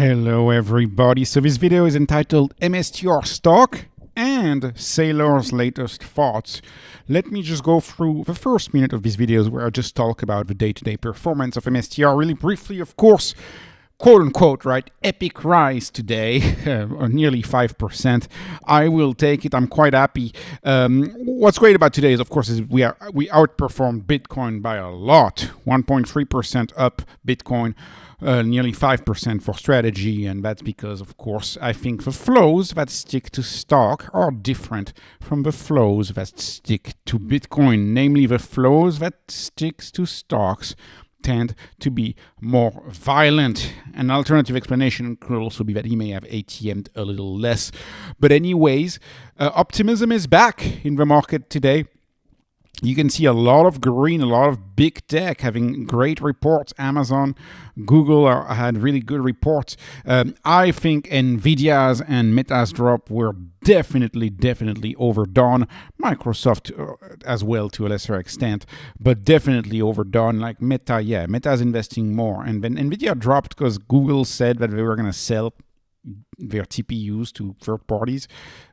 Hello everybody, so this video is entitled MSTR stock and Saylor's latest thoughts. Let me just go through the first minute of this video where I just talk about the day-to-day performance of MSTR really briefly. Of course, quote-unquote, right, epic rise today, nearly 5%. I will take it. I'm quite happy. What's great about today is, of course, is we outperformed Bitcoin by a lot. 1.3% up Bitcoin, nearly 5% for strategy, and that's because, of course, I think the flows that stick to stock are different from the flows that stick to Bitcoin. Namely, the flows that sticks to stocks tend to be more violent. An alternative explanation could also be that he may have ATM'd a little less. But anyways, optimism is back in the market today. You can see a lot of green, a lot of big tech having great reports. Amazon, Google had really good reports. I think Nvidia's and Meta's drop were definitely overdone. Microsoft as well to a lesser extent, but definitely overdone. Like Meta, Meta's investing more. And then Nvidia dropped because Google said that they were going to sell their TPUs to third parties.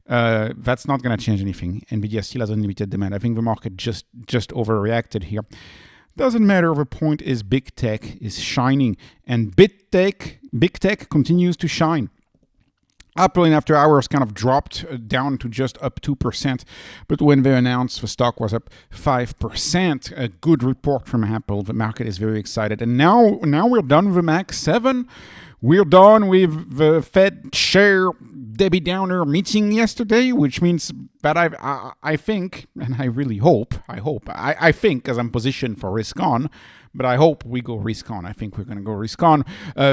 That's not going to change anything. Nvidia still has unlimited demand. I think the market just overreacted here. Doesn't matter. The point is big tech is shining, and big tech continues to shine. Apple in after hours kind of dropped down to just up 2%, but when they announced, the stock was up 5%. A good report from Apple. The market is very excited, and now we're done with the Mac 7. We're done with the Fed chair Debbie Downer meeting yesterday, which means that I think, and I really hope, I think, as I'm positioned for risk on, but I hope we go risk on. I think we're going to go risk on.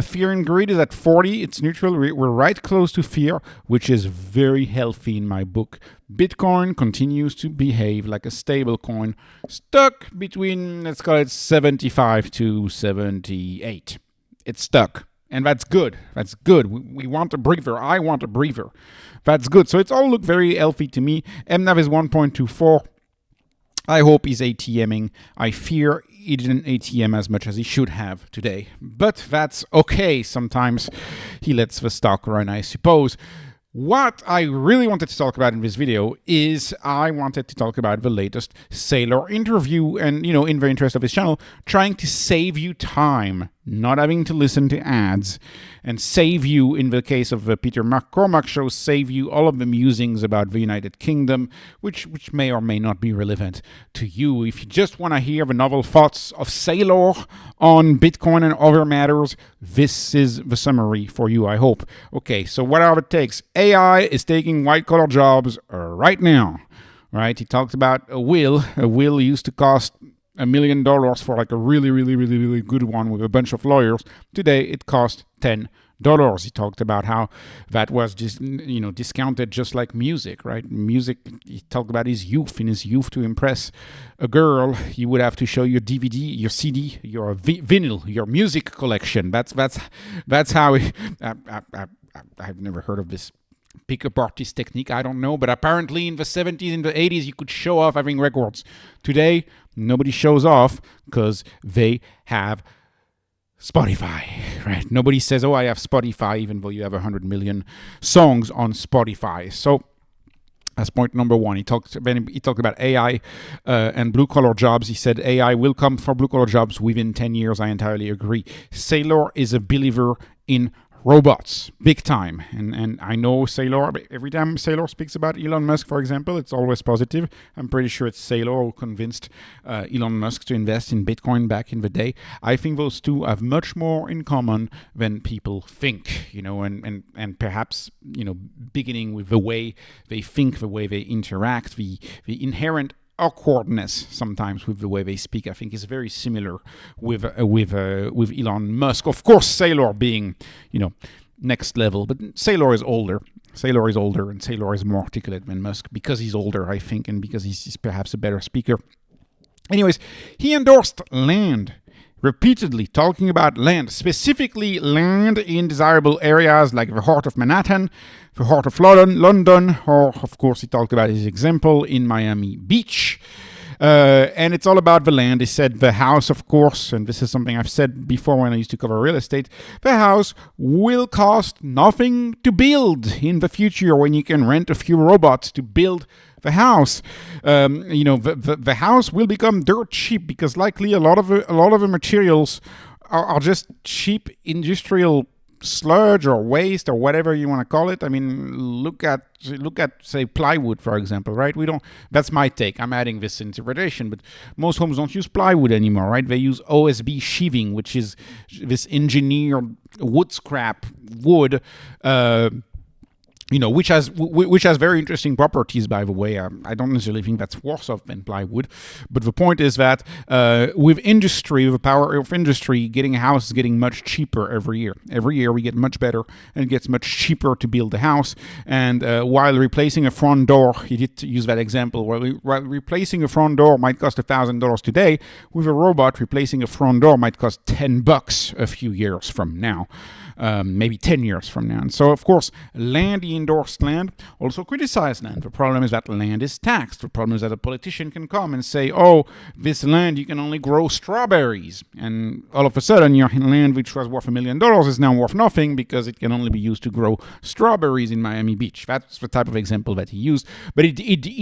Fear and greed is at 40. It's neutral. We're right close to fear, which is very healthy in my book. Bitcoin continues to behave like a stable coin, stuck between, let's call it 75 to 78. It's stuck. And that's good. That's good. We want a breather. I want a breather. That's good. So it's all look very healthy to me. MNAV is 1.24. I hope he's ATMing. I fear he didn't ATM as much as he should have today. But that's okay. Sometimes he lets the stock run, I suppose. What I really wanted to talk about in this video is I wanted to talk about the latest Saylor interview and, in the interest of his channel, trying to save you time, not having to listen to ads, and save you, in the case of the Peter McCormack show, save you all of the musings about the United Kingdom, which may or may not be relevant to you. If you just want to hear the novel thoughts of Saylor on Bitcoin and other matters, this is the summary for you, I hope. Okay, so what are the takes? AI is taking white-collar jobs right now, right? He talked about a will. A will used to cost $1 million for like a really good one with a bunch of lawyers. Today it costs $10. He talked about how that was just discounted just like music, right? Music, he talked about his youth. In his youth, to impress a girl, you would have to show your DVD, your CD, your vinyl, your music collection. That's how I've never heard of this pick-up artist technique, I don't know, but apparently in the 70s, in the 80s, you could show off having records. Today, nobody shows off because they have Spotify, right? Nobody says, oh, I have Spotify, even though you have 100 million songs on Spotify. So that's point number one. He talked about AI and blue-collar jobs. He said AI will come for blue-collar jobs within 10 years. I entirely agree. Saylor is a believer in robots, big time. And I know Saylor, every time Saylor speaks about Elon Musk, for example, it's always positive. I'm pretty sure it's Saylor who convinced Elon Musk to invest in Bitcoin back in the day. I think those two have much more in common than people think, and perhaps, beginning with the way they think, the way they interact, the inherent awkwardness sometimes with the way they speak, I think is very similar with Elon Musk. Of course, Saylor being, next level, but Saylor is older. And Saylor is more articulate than Musk because he's older, I think, and because he's perhaps a better speaker. Anyways, he endorsed land. Repeatedly talking about land, specifically land in desirable areas like the heart of Manhattan, the heart of London, or, of course, he talked about his example in Miami Beach. And it's all about the land. He said the house, of course, and this is something I've said before when I used to cover real estate, the house will cost nothing to build in the future when you can rent a few robots to build the house. The house will become dirt cheap because likely a lot of the materials are just cheap industrial sludge or waste or whatever you want to call it. I mean, look at say plywood, for example, right? That's my take. I'm adding this interpretation, but most homes don't use plywood anymore, right? They use OSB sheathing, which is this engineered wood scrap wood, which has very interesting properties, by the way. I don't necessarily think that's worse off than plywood, but the point is that with the power of industry, getting a house is getting much cheaper every year. Every year we get much better, and it gets much cheaper to build a house. And while replacing a front door, he did use that example, while replacing a front door might cost $1,000 today, with a robot replacing a front door might cost $10 a few years from now. Maybe 10 years from now. And so, of course, he endorsed land, also criticized land. The problem is that land is taxed. The problem is that a politician can come and say, oh, this land, you can only grow strawberries. And all of a sudden, your land, which was worth $1 million, is now worth nothing because it can only be used to grow strawberries in Miami Beach. That's the type of example that he used. But he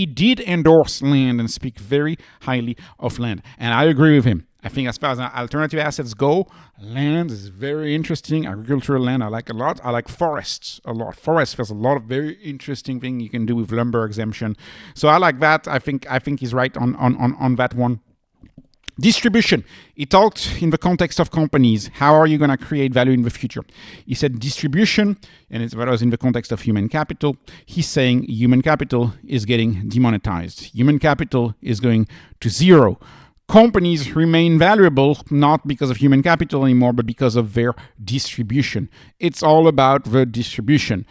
did endorse land and speak very highly of land. And I agree with him. I think as far as alternative assets go, land is very interesting. Agricultural land I like a lot. I like forests a lot. Forests, there's a lot of very interesting things you can do with lumber exemption. So I like that. I think he's right on that one. Distribution. He talked in the context of companies. How are you going to create value in the future? He said distribution, and that was in the context of human capital. He's saying human capital is getting demonetized. Human capital is going to zero. Companies remain valuable not because of human capital anymore, but because of their distribution. It's all about the distribution.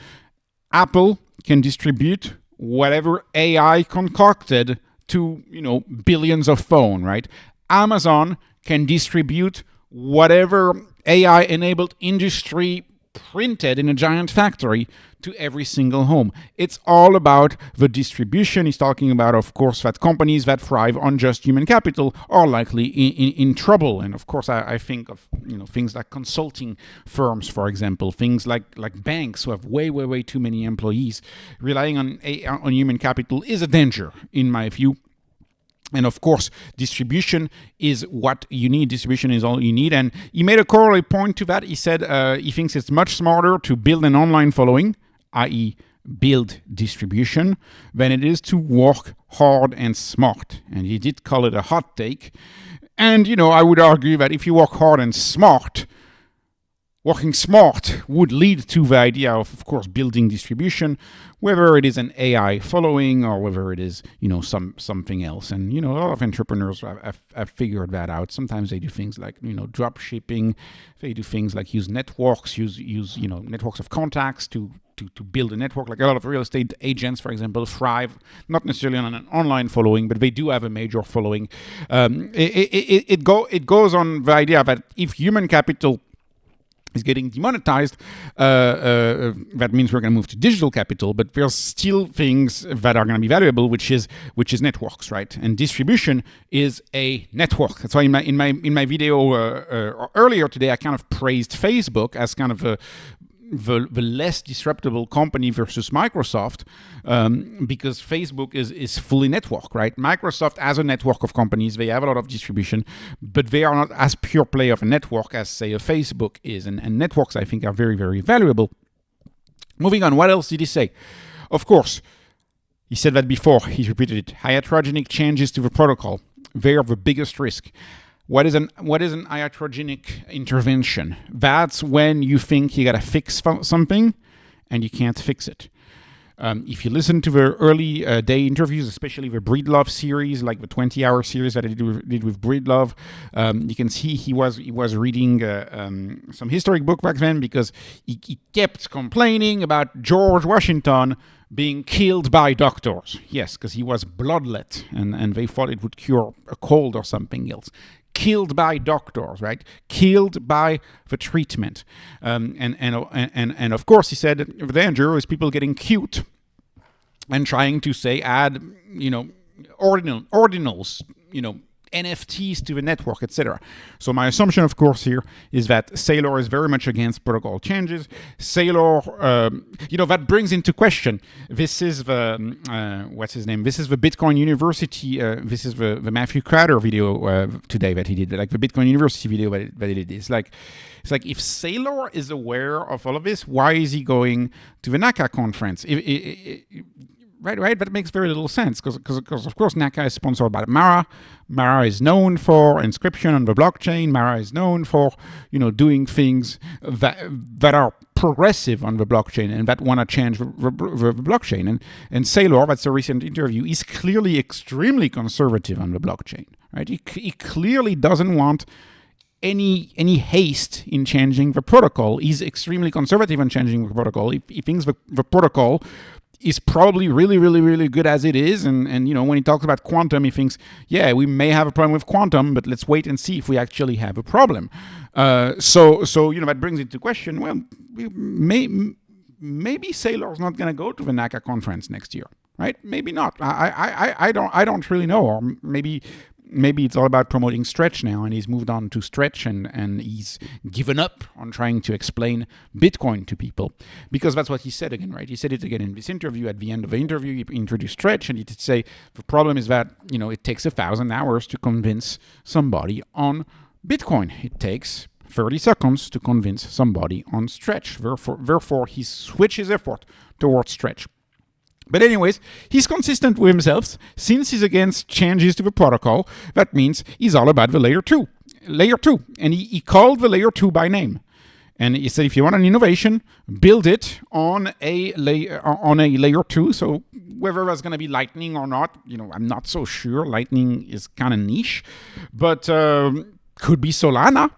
Apple can distribute whatever AI concocted to, billions of phones, right? Amazon can distribute whatever AI-enabled industry printed in a giant factory to every single home. It's all about the distribution. He's talking about, of course, that companies that thrive on just human capital are likely in trouble. And of course, I think of things like consulting firms, for example, things like banks who have way too many employees. Relying on human capital is a danger, in my view. And of course, distribution is what you need. Distribution is all you need. And he made a corollary point to that. He said he thinks it's much smarter to build an online following, i.e. build distribution, than it is to work hard and smart. And he did call it a hot take. And, I would argue that if you work hard and smart, working smart would lead to the idea of course, building distribution, whether it is an AI following or whether it is, something else. And, a lot of entrepreneurs have figured that out. Sometimes they do things like, drop shipping. They do things like use networks, use networks of contacts to build a network. Like a lot of real estate agents, for example, thrive not necessarily on an online following, but they do have a major following. It goes on the idea that if human capital is getting demonetized, that means we're going to move to digital capital, but there's still things that are going to be valuable, which is networks, right? And distribution is a network. That's why in my video earlier today, I kind of praised Facebook as kind of the less disruptable company versus Microsoft, because Facebook is fully network, right? Microsoft has a network of companies. They have a lot of distribution, but they are not as pure play of a network as, say, a Facebook is. And networks, I think, are very, very valuable. Moving on, what else did he say? Of course, he said that before. He repeated it. Iatrogenic changes to the protocol. They are the biggest risk. What is an iatrogenic intervention? That's when you think you got to fix something and you can't fix it. If you listen to the early day interviews, especially the Breedlove series, like the 20-hour series that I did with Breedlove, you can see he was reading some historic book back then because he kept complaining about George Washington being killed by doctors. Yes, because he was bloodlet and they thought it would cure a cold or something else. Killed by doctors, right? Killed by the treatment. And of course, he said the danger is people getting cute and trying to say add ordinals, NFTs to the network, etc. So my assumption, of course, here is that Saylor is very much against protocol changes. Saylor, that brings into question. This is the what's his name? This is the Bitcoin University. This is the Matthew Crowder video today that he did, like the Bitcoin University video that he did. It's like if Saylor is aware of all of this, why is he going to the NACA conference? Right. That makes very little sense because of course NACA is sponsored by Mara. Mara is known for inscription on the blockchain. Mara is known for doing things that are progressive on the blockchain and that want to change the blockchain. And Saylor, that's a recent interview, is clearly extremely conservative on the blockchain. Right. He clearly doesn't want any haste in changing the protocol. He's extremely conservative on changing the protocol. He thinks the protocol is probably really, really, really good as it is. And when he talks about quantum, he thinks, yeah, we may have a problem with quantum, but let's wait and see if we actually have a problem. So that brings into question, well, maybe Saylor's not going to go to the NACA conference next year, right? Maybe not. I don't really know. Or maybe it's all about promoting Stretch now, and he's moved on to Stretch, and he's given up on trying to explain Bitcoin to people, because that's what he said again, right? He said it again in this interview. At the end of the interview, he introduced Stretch, and he did say the problem is that it takes 1,000 hours to convince somebody on Bitcoin. It takes 30 seconds to convince somebody on Stretch. Therefore, he switches effort towards Stretch. But anyways, he's consistent with himself. Since he's against changes to the protocol, that means he's all about the layer 2. And he called the layer 2 by name. And he said, if you want an innovation, build it on a layer 2. So whether that's going to be Lightning or not, I'm not so sure. Lightning is kind of niche. But could be Solana,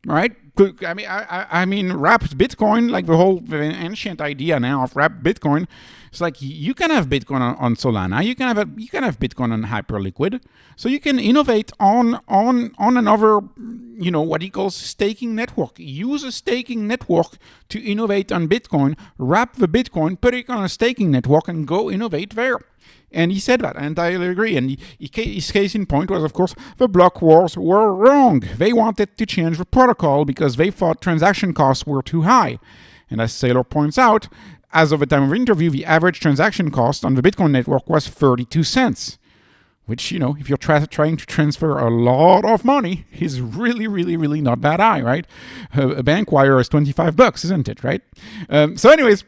right? I mean, wrapped Bitcoin, like the whole ancient idea now of wrapped Bitcoin. It's like you can have Bitcoin on Solana, you can have Bitcoin on Hyperliquid, so you can innovate on another, what he calls staking network. Use a staking network to innovate on Bitcoin, wrap the Bitcoin, put it on a staking network, and go innovate there. And he said that, I entirely agree. And his case in point was, of course, the block wars were wrong. They wanted to change the protocol because they thought transaction costs were too high. And as Saylor points out, as of the time of interview, the average transaction cost on the Bitcoin network was 32 cents, which, if you're trying to transfer a lot of money, is really, really, really not that high, right? A bank wire is $25, isn't it, right? So anyways,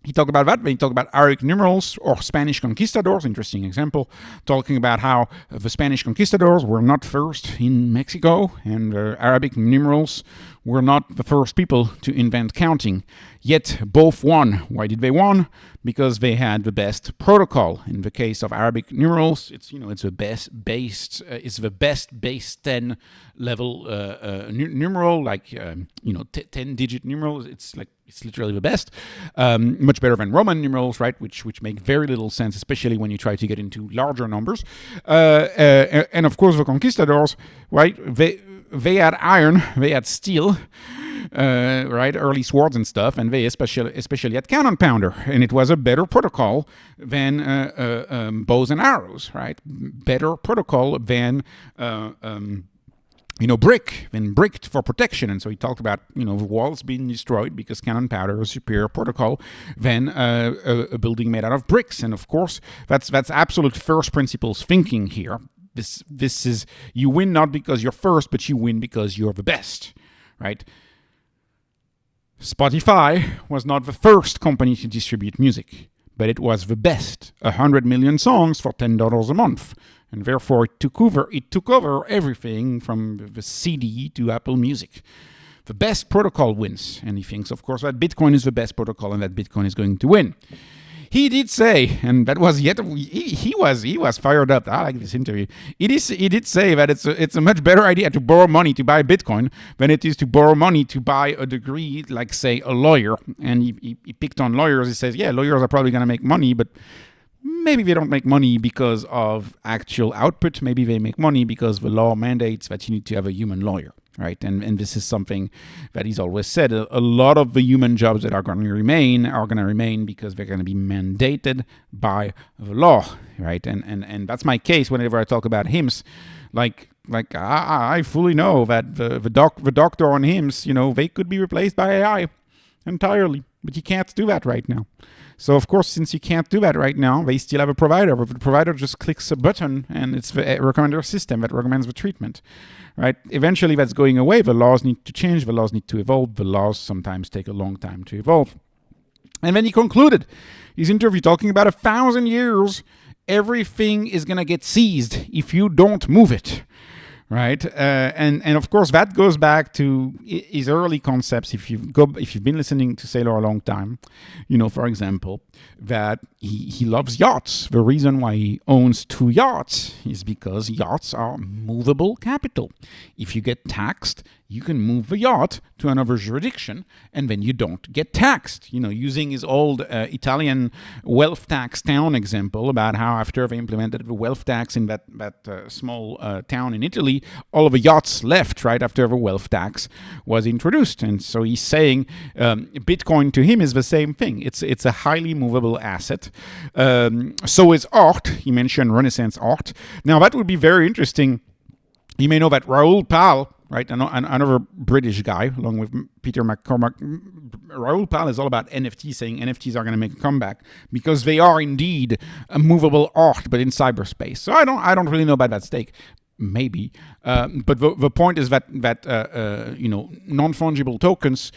he talked about that. He talked about Arabic numerals or Spanish conquistadors, interesting example, talking about how the Spanish conquistadors were not first in Mexico, and Arabic numerals were not the first people to invent counting. Yet both won. Why did they won? Because they had the best protocol. In the case of Arabic numerals, it's the best base 10 level numeral, like 10-digit numerals. It's literally the best. Much better than Roman numerals, right? Which make very little sense, especially when you try to get into larger numbers. And of course, the conquistadors, right? They had iron, they had steel, right? Early swords and stuff, and they especially had cannon pounder, and it was a better protocol than bows and arrows, right? Better protocol than bricked for protection. And so he talked about, the walls being destroyed because cannon powder is a superior protocol than a building made out of bricks. And of course, that's absolute first principles thinking here. This is, you win not because you're first, but you win because you're the best, right? Spotify was not the first company to distribute music, but it was the best. 100 million songs for $10 a month. And therefore it took over everything from the CD to Apple Music. The best protocol wins. And he thinks, of course, that Bitcoin is the best protocol and that Bitcoin is going to win. He did say, and that was he was fired up. I like this interview. He did say that it's a much better idea to borrow money to buy Bitcoin than it is to borrow money to buy a degree, like say a lawyer. And he picked on lawyers. He says, yeah, lawyers are probably going to make money, but maybe they don't make money because of actual output. Maybe they make money because the law mandates that you need to have a human lawyer. right? And this is something that he's always said. A lot of the human jobs that are going to remain because they're going to be mandated by the law, right? And that's my case whenever I talk about HIMSS. Like I fully know that the doctor on HIMSS, they could be replaced by AI entirely, but you can't do that right now. So, of course, since you can't do that right now, they still have a provider. But the provider just clicks a button, and it's the recommender system that recommends the treatment, right? Eventually, that's going away. The laws need to change. The laws need to evolve. The laws sometimes take a long time to evolve. And then he concluded his interview talking about 1,000 years, everything is going to get seized if you don't move it. Right, and of course that goes back to his early concepts. If you've been listening to Saylor a long time, for example, that he loves yachts. The reason why he owns 2 yachts is because yachts are movable capital. If you get taxed, you can move the yacht to another jurisdiction, and then you don't get taxed. Using his old Italian wealth tax town example about how after they implemented the wealth tax in that small town in Italy, all of the yachts left right after the wealth tax was introduced. And so he's saying Bitcoin to him is the same thing. It's a highly movable asset. So is art. He mentioned Renaissance art. Now that would be very interesting. You may know that Raoul Pal, right, another British guy, along with Peter McCormack. Raoul Pal is all about NFTs, saying NFTs are going to make a comeback because they are indeed a movable art, but in cyberspace. So I don't really know about that stake. Maybe, but the point is that non-fungible tokens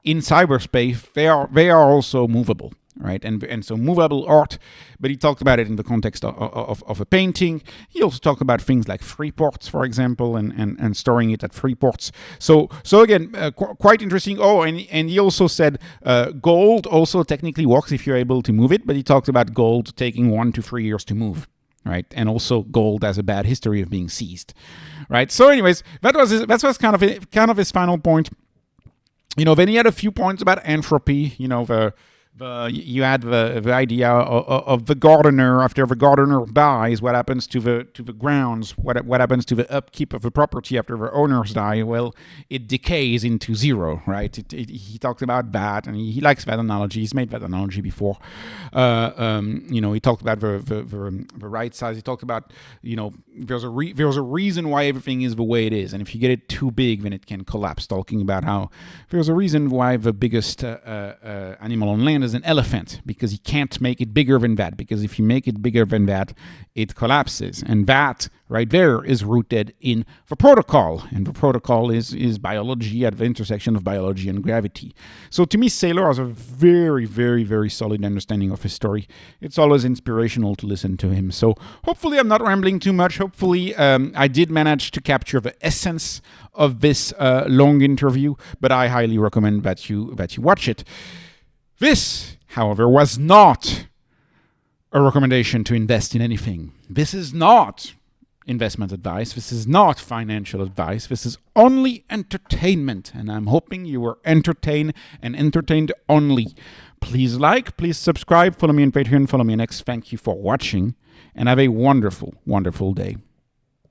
in cyberspace they are also movable. Right, and so movable art, but he talked about it in the context of a painting. He also talked about things like free ports, for example, and storing it at free ports. So again, quite interesting. Oh, and he also said gold also technically works if you're able to move it, but he talked about gold taking 1 to 3 years to move. Right, and also gold has a bad history of being seized. Right. So, anyways, that was kind of his final point. Then he had a few points about entropy. You had the idea of the gardener. After the gardener dies, what happens to the grounds? What happens to the upkeep of the property after the owners die? Well, it decays into zero, right? He talks about that, and he likes that analogy. He's made that analogy before. He talked about the right size. He talked about there's a reason why everything is the way it is, and if you get it too big, then it can collapse. Talking about how there's a reason why the biggest animal on land is an elephant, because you can't make it bigger than that, because if you make it bigger than that, it collapses. And that right there is rooted in the protocol, and the protocol is biology at the intersection of biology and gravity. So to me, Saylor has a very, very, very solid understanding of his story. It's always inspirational to listen to him. So hopefully I'm not rambling too much. Hopefully I did manage to capture the essence of this long interview, but I highly recommend that you watch it. This, however, was not a recommendation to invest in anything. This is not investment advice. This is not financial advice. This is only entertainment, and I'm hoping you were entertained and entertained only. Please like, please subscribe, follow me on Patreon, follow me on X. Thank you for watching, and have a wonderful, wonderful day.